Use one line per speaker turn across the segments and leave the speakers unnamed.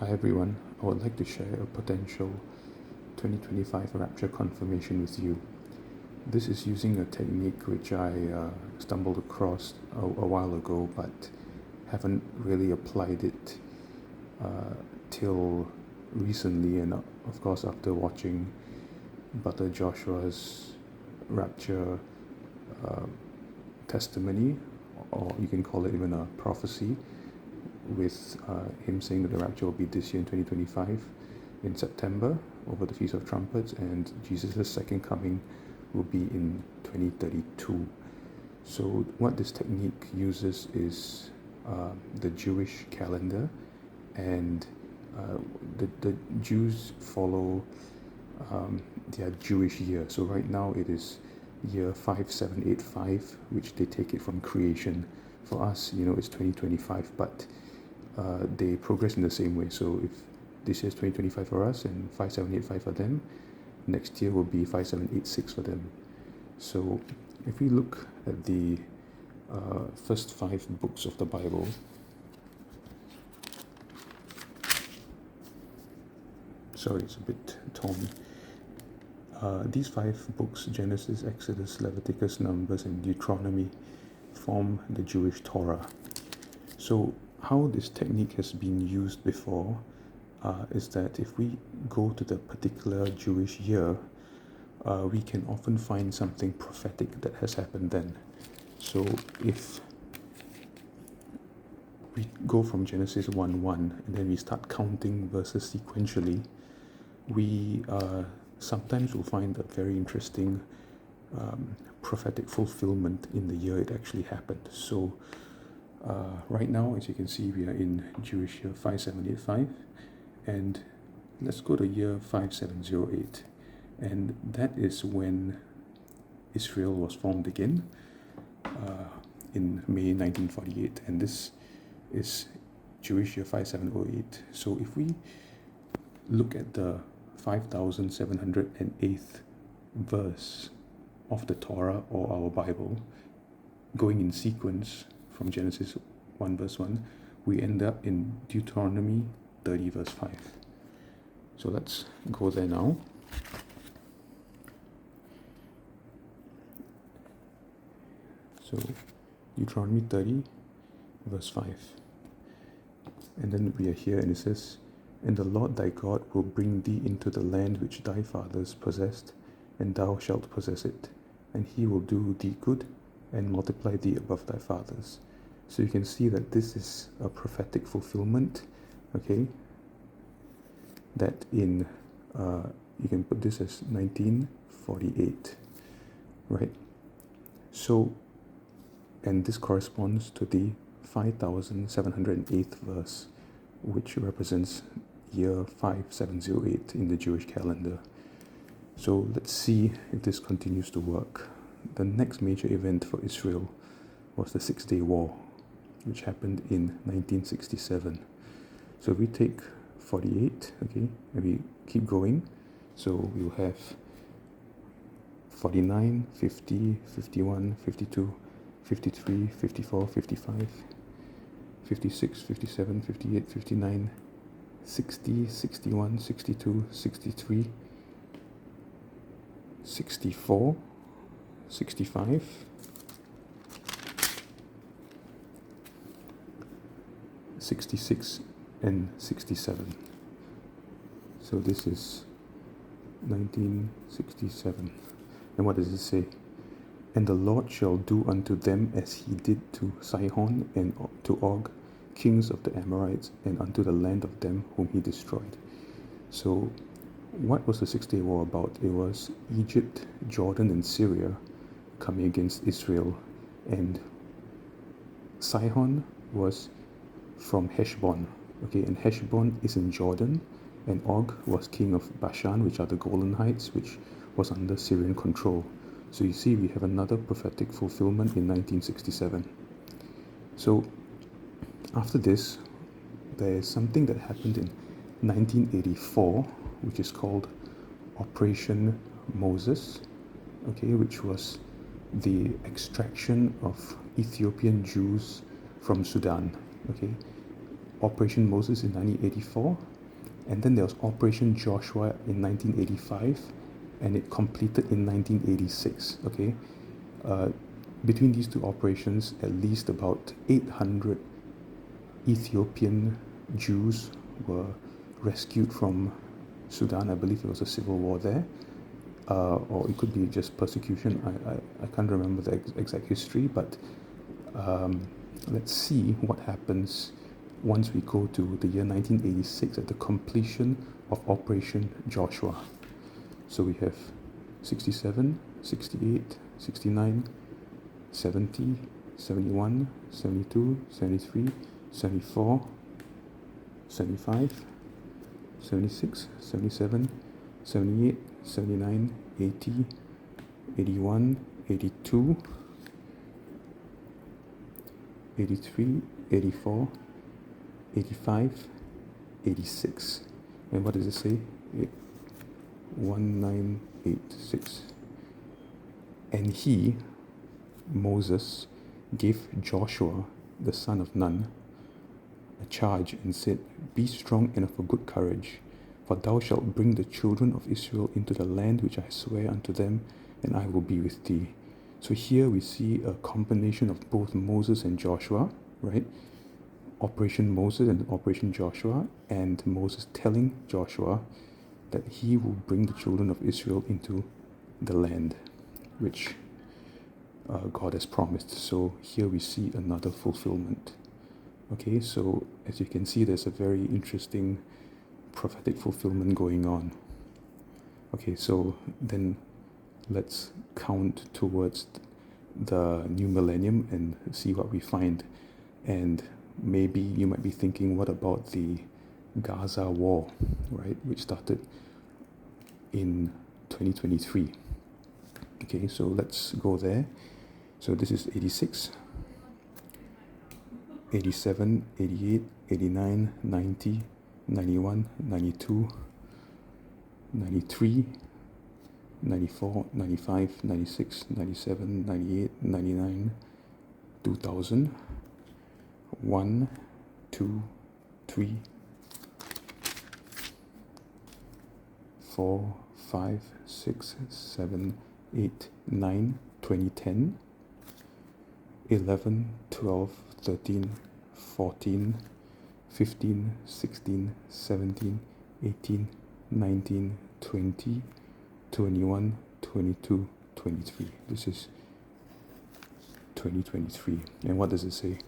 Hi everyone, I would like to share a potential 2025 Rapture confirmation with you. This is using a technique which I stumbled across a while ago but haven't really applied it till recently, and of course after watching Brother Joshua's Rapture testimony, or you can call it even a prophecy, with him saying that the rapture will be this year in 2025 in September over the Feast of Trumpets, and Jesus' second coming will be in 2032. So what this technique uses is the Jewish calendar, and the Jews follow their Jewish year. So right now it is year 5785, which they take it from creation. For us, it's 2025, but they progress in the same way. So if this year is 2025 for us and 5785 for them, next year will be 5786 for them. So if we look at the first 5 books of the Bible, sorry, it's a bit torn. These 5 books, Genesis, Exodus, Leviticus, Numbers, and Deuteronomy, form the Jewish Torah. So how this technique has been used before is that if we go to the particular Jewish year, we can often find something prophetic that has happened then. So if we go from Genesis 1:1 and then we start counting verses sequentially, we sometimes will find a very interesting prophetic fulfillment in the year it actually happened. So right now, as you can see, we are in Jewish year 5785, and let's go to year 5708, and that is when Israel was formed again in May 1948, and this is Jewish year 5708. So if we look at the 5708th verse of the Torah or our Bible, going in sequence from Genesis 1 verse 1, we end up in Deuteronomy 30 verse 5. So let's go there now. So Deuteronomy 30 verse 5. And then we are here, and it says, "And the Lord thy God will bring thee into the land which thy fathers possessed, and thou shalt possess it, and he will do thee good, and multiply thee above thy fathers." So you can see that this is a prophetic fulfillment, okay? That in, you can put this as 1948, right? So, and this corresponds to the 5708th verse, which represents year 5708 in the Jewish calendar. So let's see if this continues to work. The next major event for Israel was the 6-Day War, which happened in 1967. So if we take 48, okay, and we keep going, so we'll have 49, 50, 51, 52, 53, 54, 55, 56, 57, 58, 59, 60, 61, 62, 63, 64, 65, 66, and 67. So this is 1967. And what does it say? "And the Lord shall do unto them as he did to Sihon and to Og, kings of the Amorites, and unto the land of them whom he destroyed." So what was the 6-Day War about? It was Egypt, Jordan, and Syria coming against Israel, and Sihon was from Heshbon, okay, and Heshbon is in Jordan, and Og was king of Bashan, which are the Golan Heights, which was under Syrian control. So you see, we have another prophetic fulfillment in 1967. So after this, there is something that happened in 1984, which is called Operation Moses, okay, which was the extraction of Ethiopian Jews from Sudan, okay. Operation Moses in 1984, and then there was Operation Joshua in 1985, and it completed in 1986. Okay, between these two operations, at least about 800 Ethiopian Jews were rescued from Sudan. I believe there was a civil war there, or it could be just persecution. I can't remember the exact history, but let's see what happens once we go to the year 1986 at the completion of Operation Joshua. So we have 67, 68, 69, 70, 71, 72, 73, 74, 75, 76, 77, 78, 79, 80, 81, 82, 83, 84, 85, 86. And what does it say? 1986. And he, Moses, gave Joshua, the son of Nun, a charge and said, "Be strong and of a good courage, for thou shalt bring the children of Israel into the land which I swear unto them, and I will be with thee." So here we see a combination of both Moses and Joshua, right? Operation Moses and Operation Joshua, and Moses telling Joshua that he will bring the children of Israel into the land which God has promised. So here we see another fulfillment. Okay, so as you can see, there's a very interesting prophetic fulfillment going on. Okay, so then let's count towards the new millennium and see what we find. And maybe you might be thinking, what about the Gaza war, right, which started in 2023? Okay, so let's go there. So this is 86, 87, 88, 89, 90, 91, 92, 93, 94, 95, 96, 97, 98, 99, 2000, 1, 2, 3, 4, 5, 6, 7, 8, 9, 2010, 11, 12, 13, 14, 15, 16, 17, 18, 19, 20, 21, 22, 23. This is 2023. And what does it say?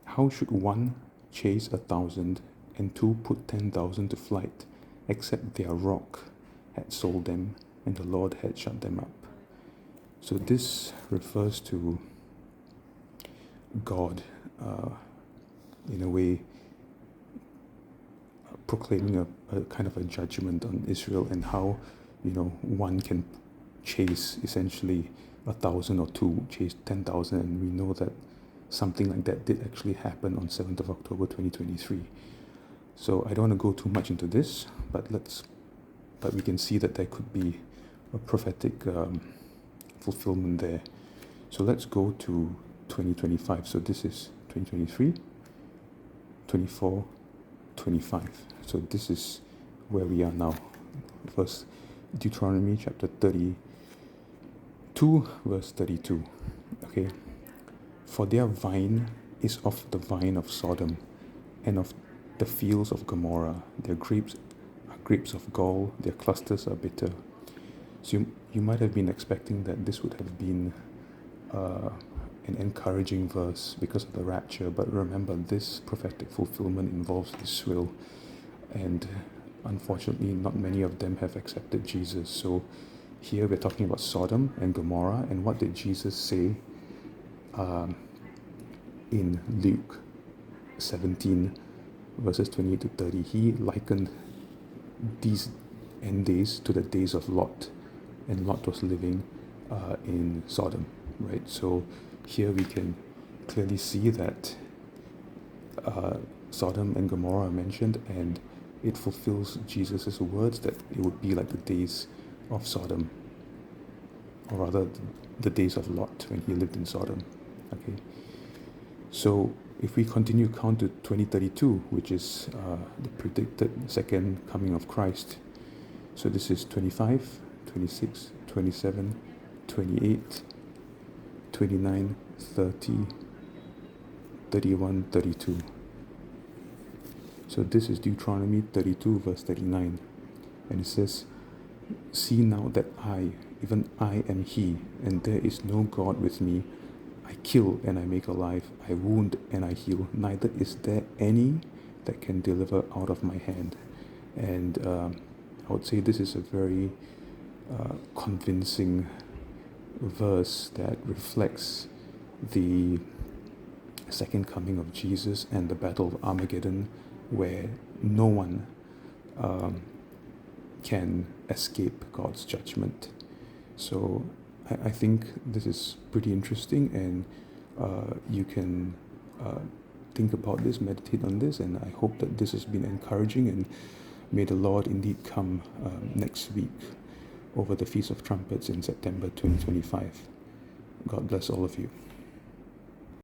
How should one chase 1,000 and two put 10,000 to flight, except their rock had sold them and the Lord had shut them up? So this refers to God, in a way, proclaiming a kind of a judgment on Israel, and how, one can chase essentially 1,000 or two, chase 10,000, and we know that something like that did actually happen on 7th of October 2023. So I don't want to go too much into this, but we can see that there could be a prophetic fulfillment there. So let's go to 2025. So this is 2023, 24, 25. So this is where we are now. Verse Deuteronomy chapter 32, verse 32. Okay. For their vine is of the vine of Sodom, and of the fields of Gomorrah. Their grapes are grapes of gall, their clusters are bitter. So you might have been expecting that this would have been an encouraging verse because of the rapture, but remember, this prophetic fulfillment involves Israel, and unfortunately not many of them have accepted Jesus. So here we're talking about Sodom and Gomorrah, and what did Jesus say in Luke 17 verses 28 to 30? He likened these end days to the days of Lot, and Lot was living in Sodom, right? So here we can clearly see that Sodom and Gomorrah are mentioned, and it fulfills Jesus' words that it would be like the days of Sodom, or rather the days of Lot when he lived in Sodom. Okay, So if we continue count to 2032, which is the predicted second coming of Christ, so this is 25, 26, 27, 28, 29, 30, 31, 32. So this is Deuteronomy 32 verse 39. And it says, "See now that I, even I am He, and there is no God with me. I kill and I make alive, I wound and I heal. Neither is there any that can deliver out of my hand." And I would say this is a very convincing verse that reflects the second coming of Jesus and the Battle of Armageddon, where no one can escape God's judgment. So I think this is pretty interesting, and you can think about this, meditate on this, and I hope that this has been encouraging, and may the Lord indeed come next week over the Feast of Trumpets in September 2025. God bless all of you.